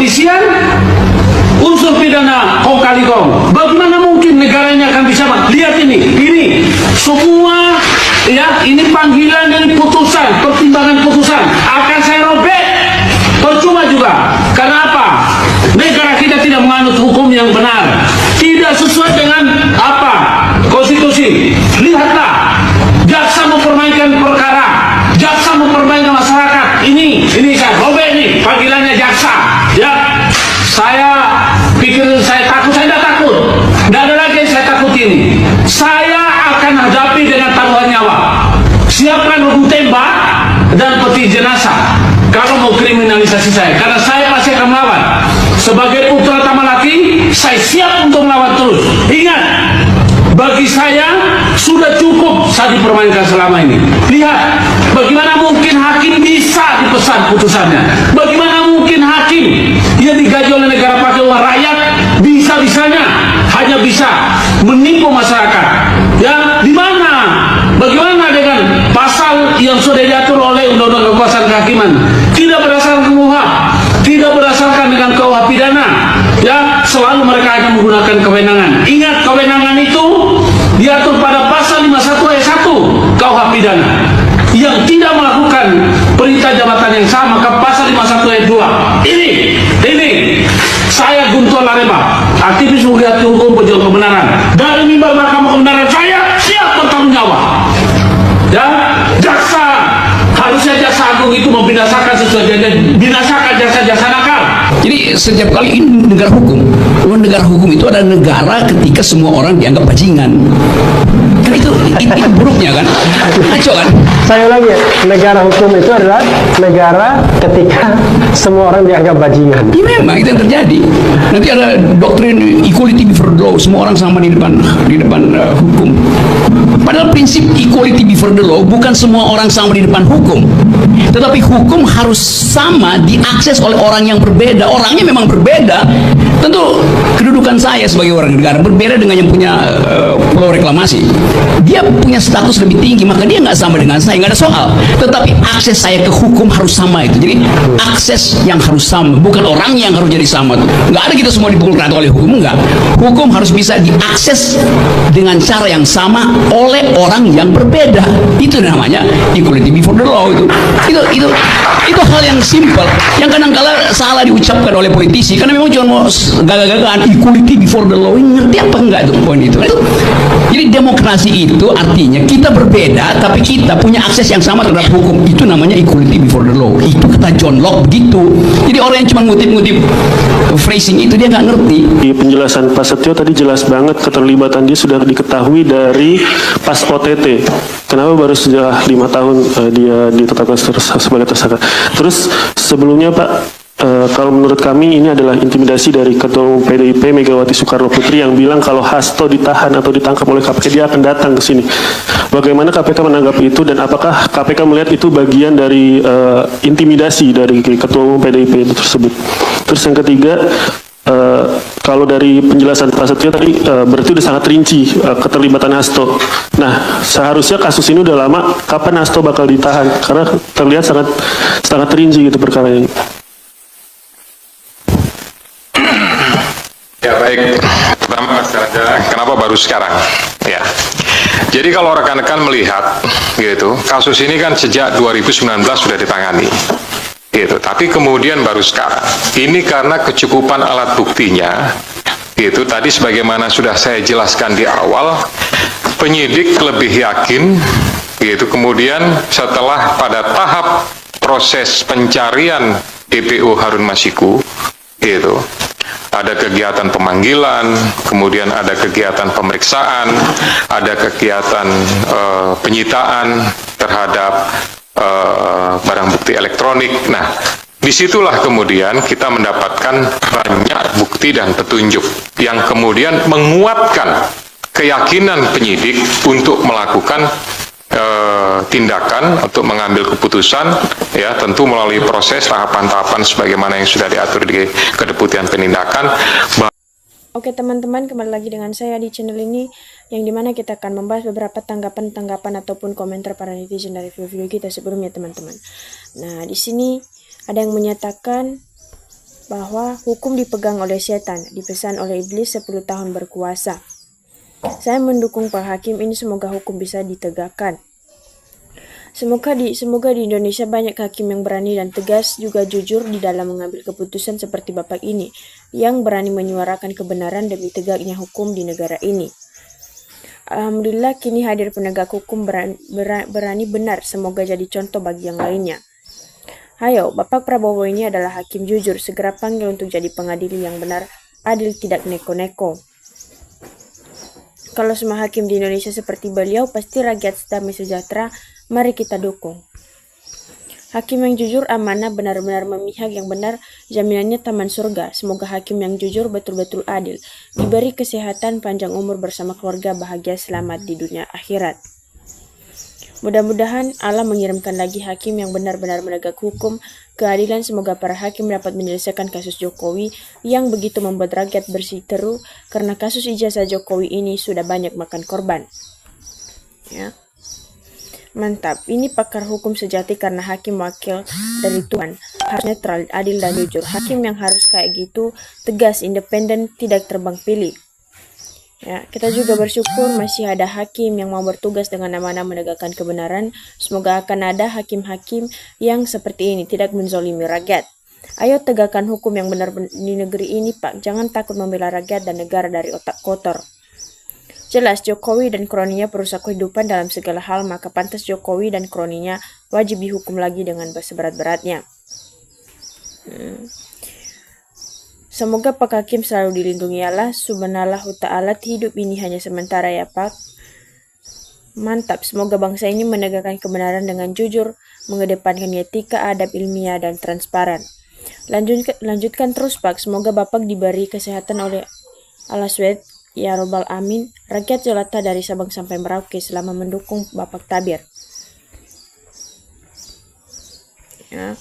kepolisian, unsur pidana kong kali kong. Bagaimana mungkin negaranya akan bisa? Lihat ini semua ya, ini panggilan dari putusan, pertimbangan putusan akan saya robek. Percuma juga. Kenapa? Negara kita tidak menganut hukum yang benar, tidak sesuai dengan apa? Konstitusi. Lihatlah, jaksa mempermainkan perkara, jaksa mempermainkan masyarakat. Ini saya robek nih panggilannya jaksa. Ya, saya pikir saya takut, saya tidak takut. Tidak ada lagi yang saya takut ini. Saya akan hadapi dengan taruhan nyawa. Siapkan hukum tembak dan peti jenazah kalau mau kriminalisasi saya, karena saya pasti akan melawan. Sebagai putra Tamalaki, saya siap untuk melawan terus. Ingat, bagi saya sudah cukup saya dipermainkan selama ini. Lihat, bagaimana mungkin hakim bisa dipesan putusannya? Bagaimana mungkin hakim yang digaji oleh negara pakai uang rakyat bisa-bisanya hanya bisa menipu masyarakat? Ya, di mana? Bagaimana dengan pasal yang sudah diatur oleh Undang-Undang Kekuasaan Kehakiman? Tidak berdasarkan KUHP, tidak berdasarkan dengan KUHP pidana. Ya, selalu mereka hanya menggunakan kewenangan. Ingat, kewenangan itu diatur pada pasal 51 ayat 1 KUHP pidana. Yang tidak melakukan perintah jabatan yang sama ke pasal 51 ayat 2. Ini saya Guntur Larema, aktivis penggiat hukum pejuang kebenaran. Dari mimbar Mahkamah Kebenaran saya siap bertanggung jawab. Ya, harusnya jaksa agung itu membinasakan sesuatu, binasakan jasa-jasa nakal. Jadi setiap kali ini negara hukum. Negara hukum itu adalah negara ketika semua orang dianggap bajingan. Kan itu buruknya kan? Kacau kan? Saya ulangi ya, negara hukum itu adalah negara ketika semua orang dianggap bajingan. Iya, memang itu yang terjadi. Nanti ada doktrin equality before the law, semua orang sama di depan hukum. Padahal prinsip equality before the law bukan semua orang sama di depan hukum, tetapi hukum harus sama diakses oleh orang yang berbeda. Orangnya memang berbeda. Tentu kedudukan saya sebagai orang negara berbeda dengan yang punya pulau reklamasi. Dia punya status lebih tinggi, maka dia nggak sama dengan saya, nggak ada soal. Tetapi akses saya ke hukum harus sama itu. Jadi akses yang harus sama, bukan orang yang harus jadi sama. Nggak ada kita semua dipukul rata oleh hukum, enggak. Hukum harus bisa diakses dengan cara yang sama oleh orang yang berbeda. Itu namanya equality before the law. Itu hal yang simpel, yang kadang-kala salah diucapkan oleh politisi, karena memang cuma mau gagah-gagahan equality before the law. Ini ngerti apa enggak itu poin itu? Jadi demokrasi itu artinya kita berbeda, tapi kita punya akses yang sama terhadap hukum. Itu namanya equality before the law. Itu kata John Locke begitu. Jadi orang yang cuma ngutip-ngutip phrasing itu dia nggak ngerti. Di penjelasan Pak Setio tadi jelas banget keterlibatan dia sudah diketahui dari pas OTT. Kenapa baru sudah 5 tahun dia ditetapkan sebagai tersangka? Terus sebelumnya Pak, kalau menurut kami ini adalah intimidasi dari Ketua Umum PDIP Megawati Soekarno Putri yang bilang kalau Hasto ditahan atau ditangkap oleh KPK dia akan datang ke sini. Bagaimana KPK menanggapi itu, dan apakah KPK melihat itu bagian dari intimidasi dari Ketua Umum PDIP itu tersebut? Terus yang ketiga, kalau dari penjelasan Pak Setio tadi berarti udah sangat rinci keterlibatan Hasto. Nah, seharusnya kasus ini udah lama, kapan Hasto bakal ditahan? Karena terlihat sangat rinci gitu perkara ini. Ya baik, pertama kenapa baru sekarang? Ya, jadi kalau rekan-rekan melihat gitu, kasus ini kan sejak 2019 sudah ditangani. Gitu. Tapi kemudian baru sekarang. Ini karena kecukupan alat buktinya. Gitu. Tadi sebagaimana sudah saya jelaskan di awal, penyidik lebih yakin. Gitu. Kemudian setelah pada tahap proses pencarian DPO Harun Masiku, gitu, ada kegiatan pemanggilan, kemudian ada kegiatan pemeriksaan, ada kegiatan penyitaan terhadap barang bukti elektronik. Nah, disitulah kemudian kita mendapatkan banyak bukti dan petunjuk yang kemudian menguatkan keyakinan penyidik untuk melakukan tindakan, untuk mengambil keputusan, ya tentu melalui proses tahapan-tahapan sebagaimana yang sudah diatur di Kedeputian Penindakan. Oke teman-teman, kembali lagi dengan saya di channel ini, yang dimana kita akan membahas beberapa tanggapan ataupun komentar para netizen dari video-video kita sebelumnya teman-teman. Nah, di sini ada yang menyatakan bahwa hukum dipegang oleh setan, dipesan oleh iblis 10 tahun berkuasa. Saya mendukung Pak Hakim ini, semoga hukum bisa ditegakkan. Semoga di Indonesia banyak hakim yang berani dan tegas juga jujur di dalam mengambil keputusan seperti Bapak ini, yang berani menyuarakan kebenaran demi tegaknya hukum di negara ini. Alhamdulillah kini hadir penegak hukum berani benar, semoga jadi contoh bagi yang lainnya. Hayo, Bapak Prabowo ini adalah hakim jujur, segera panggil untuk jadi pengadil yang benar, adil, tidak neko-neko. Kalau semua hakim di Indonesia seperti beliau, pasti rakyat damai sejahtera, mari kita dukung. Hakim yang jujur, amanah, benar-benar memihak yang benar, jaminannya taman surga. Semoga hakim yang jujur betul-betul adil, diberi kesehatan, panjang umur bersama keluarga, bahagia, selamat di dunia akhirat. Mudah-mudahan Allah mengirimkan lagi hakim yang benar-benar menegak hukum, keadilan. Semoga para hakim dapat menyelesaikan kasus Jokowi yang begitu membuat rakyat bersiteru, karena kasus ijazah Jokowi ini sudah banyak makan korban. Ya. Mantap, ini pakar hukum sejati karena hakim wakil dari Tuhan, harus netral, adil dan jujur. Hakim yang harus kayak gitu, tegas, independen, tidak terbang pilih. Ya, kita juga bersyukur masih ada hakim yang mau bertugas dengan amanah menegakkan kebenaran. Semoga akan ada hakim-hakim yang seperti ini, tidak menzolimi rakyat. Ayo tegakkan hukum yang benar di negeri ini, Pak. Jangan takut membela rakyat dan negara dari otak kotor. Jelas Jokowi dan kroninya perusak kehidupan dalam segala hal, maka pantas Jokowi dan kroninya wajib dihukum lagi dengan seberat-beratnya. Semoga Pak Hakim selalu dilindungi Allah Subhanahu Ta'ala. Hidup ini hanya sementara ya Pak. Mantap, semoga bangsa ini menegakkan kebenaran dengan jujur, mengedepankan etika, adab, ilmiah, dan transparan. Lanjutkan terus Pak, semoga Bapak diberi kesehatan oleh Allah SWT, ya Robbal Amin. Rakyat jelata dari Sabang sampai Merauke selama mendukung Bapak Tabir. Ya.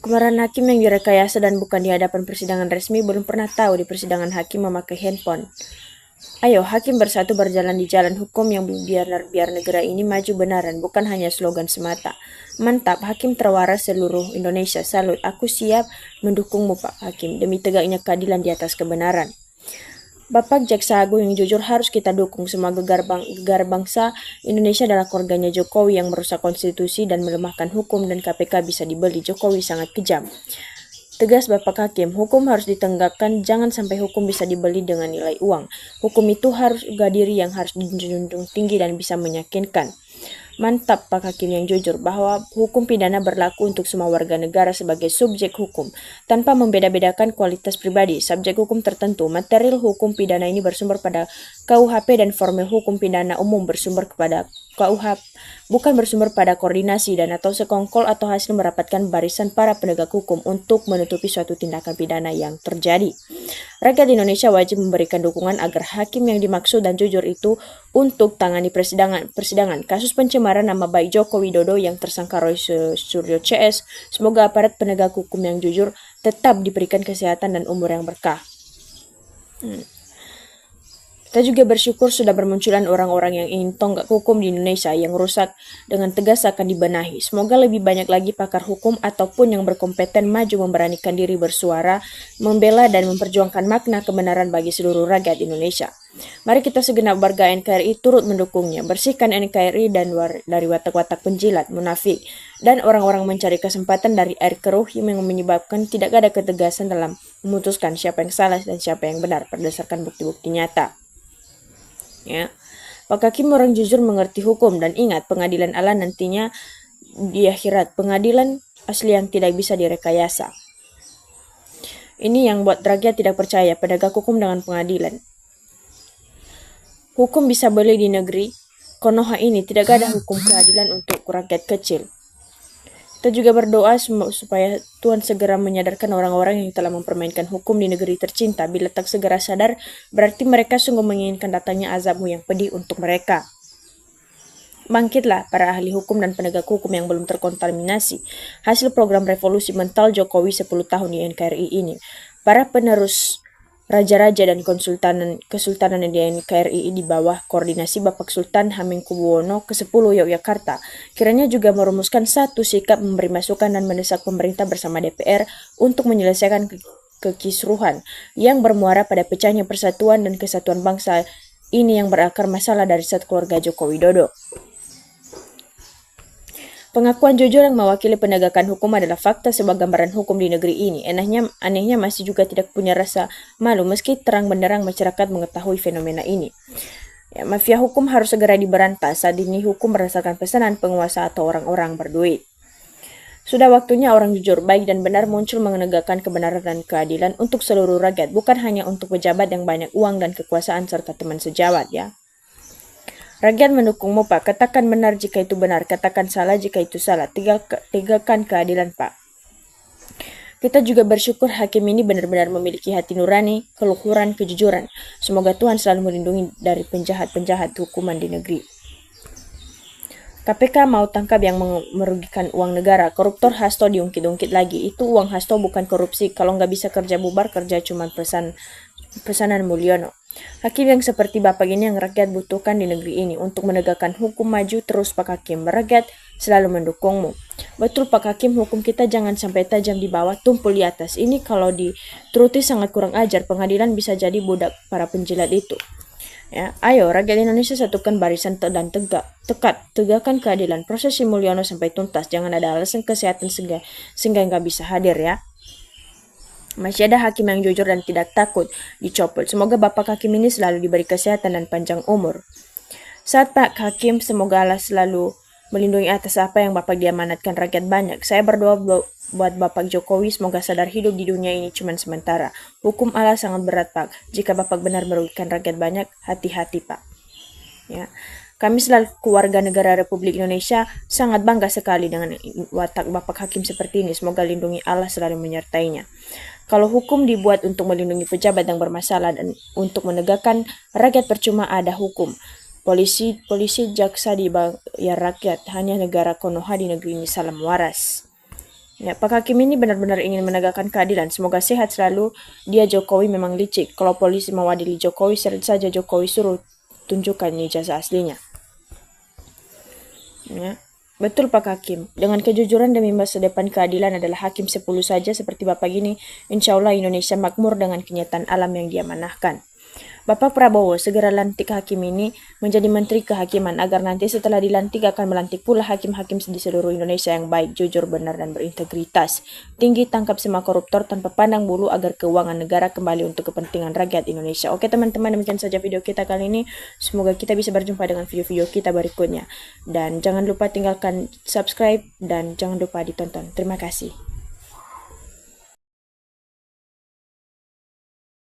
Kemarahan hakim yang direkayasa dan bukan di hadapan persidangan resmi, belum pernah tahu di persidangan hakim memakai handphone. Ayo, hakim bersatu berjalan di jalan hukum yang biar negara ini maju benaran, bukan hanya slogan semata. Mantap, hakim terwaras seluruh Indonesia. Salut, aku siap mendukungmu Pak Hakim, demi tegaknya keadilan di atas kebenaran. Bapak Jaksa Agung yang jujur harus kita dukung. Semua gegar bangsa Indonesia adalah keluarganya Jokowi yang merusak konstitusi dan melemahkan hukum, dan KPK bisa dibeli. Jokowi sangat kejam. Tegas Bapak Hakim, hukum harus ditegakkan, jangan sampai hukum bisa dibeli dengan nilai uang. Hukum itu harus diri yang harus dijunjung tinggi dan bisa meyakinkan. Mantap Pak Hakim yang jujur bahwa hukum pidana berlaku untuk semua warga negara sebagai subjek hukum, tanpa membeda-bedakan kualitas pribadi, subjek hukum tertentu. Material hukum pidana ini bersumber pada KUHP dan formil hukum pidana umum bersumber kepada KUHP, bukan bersumber pada koordinasi dan atau sekongkol atau hasil merapatkan barisan para penegak hukum untuk menutupi suatu tindakan pidana yang terjadi. Rakyat Indonesia wajib memberikan dukungan agar hakim yang dimaksud dan jujur itu untuk tangani persidangan kasus pencemaran nama baik Joko Widodo yang tersangka Roy Suryo CS. Semoga aparat penegak hukum yang jujur tetap diberikan kesehatan dan umur yang berkah. Kita juga bersyukur sudah bermunculan orang-orang yang ingin tonggak hukum di Indonesia yang rusak dengan tegas akan dibenahi. Semoga lebih banyak lagi pakar hukum ataupun yang berkompeten maju memberanikan diri bersuara, membela dan memperjuangkan makna kebenaran bagi seluruh rakyat Indonesia. Mari kita segenap warga NKRI turut mendukungnya, bersihkan NKRI dari watak-watak penjilat, munafik, dan orang-orang mencari kesempatan dari air keruh yang menyebabkan tidak ada ketegasan dalam memutuskan siapa yang salah dan siapa yang benar berdasarkan bukti-bukti nyata. Ya, Pak Hakim orang jujur mengerti hukum dan ingat pengadilan Allah nantinya di akhirat, pengadilan asli yang tidak bisa direkayasa. Ini yang buat rakyat tidak percaya penegak hukum dengan pengadilan. Hukum bisa beli di negeri Konoha ini, tidak ada hukum keadilan untuk rakyat kecil. Kita juga berdoa supaya Tuhan segera menyadarkan orang-orang yang telah mempermainkan hukum di negeri tercinta. Bila tak segera sadar, berarti mereka sungguh menginginkan datangnya azabmu yang pedih untuk mereka. Bangkitlah para ahli hukum dan penegak hukum yang belum terkontaminasi hasil program revolusi mental Jokowi 10 tahun di NKRI ini. Para penerus raja-raja dan kesultanan di NKRI di bawah koordinasi Bapak Sultan Hamengkubuwono ke-10 Yogyakarta kiranya juga merumuskan satu sikap memberi masukan dan mendesak pemerintah bersama DPR untuk menyelesaikan kekisruhan yang bermuara pada pecahnya persatuan dan kesatuan bangsa ini yang berakar masalah dari saat keluarga Joko Widodo. Pengakuan jujur yang mewakili penegakan hukum adalah fakta sebuah gambaran hukum di negeri ini. Anehnya masih juga tidak punya rasa malu meski terang benderang masyarakat mengetahui fenomena ini. Ya, mafia hukum harus segera diberantas. Saat ini hukum berdasarkan pesanan penguasa atau orang-orang berduit. Sudah waktunya orang jujur, baik dan benar muncul menegakkan kebenaran dan keadilan untuk seluruh rakyat, bukan hanya untuk pejabat yang banyak uang dan kekuasaan serta teman sejawat ya. Rakyat mendukungmu Pak, katakan benar jika itu benar, katakan salah jika itu salah, tegakkan keadilan Pak. Kita juga bersyukur hakim ini benar-benar memiliki hati nurani, keluhuran, kejujuran. Semoga Tuhan selalu melindungi dari penjahat-penjahat hukuman di negeri. KPK mau tangkap yang merugikan uang negara, koruptor Hasto diungkit-ungkit lagi. Itu uang Hasto bukan korupsi, kalau nggak bisa kerja bubar, kerja cuma pesanan Mulyono. Hakim yang seperti Bapak ini yang rakyat butuhkan di negeri ini untuk menegakkan hukum maju terus Pak Hakim. Rakyat selalu mendukungmu. Betul Pak Hakim, hukum kita jangan sampai tajam di bawah, tumpul di atas. Ini kalau dituruti sangat kurang ajar, pengadilan bisa jadi budak para penjilat itu. Ya, ayo rakyat Indonesia satukan barisan dan tegakkan keadilan. Proses Mulyono sampai tuntas, jangan ada alasan kesehatan sehingga nggak bisa hadir ya. Masih ada hakim yang jujur dan tidak takut dicopot. Semoga Bapak Hakim ini selalu diberi kesehatan dan panjang umur. Saat Pak Hakim, semoga Allah selalu melindungi atas apa yang Bapak diamanatkan rakyat banyak. Saya berdoa buat Bapak Jokowi, semoga sadar hidup di dunia ini cuma sementara. Hukum Allah sangat berat Pak. Jika Bapak benar merugikan rakyat banyak, hati-hati Pak. Ya. Kami selaku warga negara Republik Indonesia sangat bangga sekali dengan watak Bapak Hakim seperti ini. Semoga lindungi Allah selalu menyertainya. Kalau hukum dibuat untuk melindungi pejabat yang bermasalah dan untuk menegakkan rakyat, percuma ada hukum. Polisi, jaksa dibayar rakyat. Hanya negara Konoha di negeri ini salam waras. Ya, Pak Hakim ini benar-benar ingin menegakkan keadilan. Semoga sehat selalu. Dia Jokowi memang licik. Kalau polisi mewadili Jokowi, seret saja Jokowi suruh tunjukkan ijazah aslinya. Ya. Betul Pak Hakim, dengan kejujuran demi masa depan keadilan adalah hakim 10 saja seperti Bapak gini, insya Allah Indonesia makmur dengan kenyataan alam yang diamanahkan. Bapak Prabowo segera lantik hakim ini menjadi menteri kehakiman agar nanti setelah dilantik akan melantik pula hakim-hakim di seluruh Indonesia yang baik, jujur, benar, dan berintegritas. Tinggi tangkap semua koruptor tanpa pandang bulu agar keuangan negara kembali untuk kepentingan rakyat Indonesia. Oke teman-teman, demikian saja video kita kali ini. Semoga kita bisa berjumpa dengan video-video kita berikutnya. Dan jangan lupa tinggalkan subscribe dan jangan lupa ditonton. Terima kasih.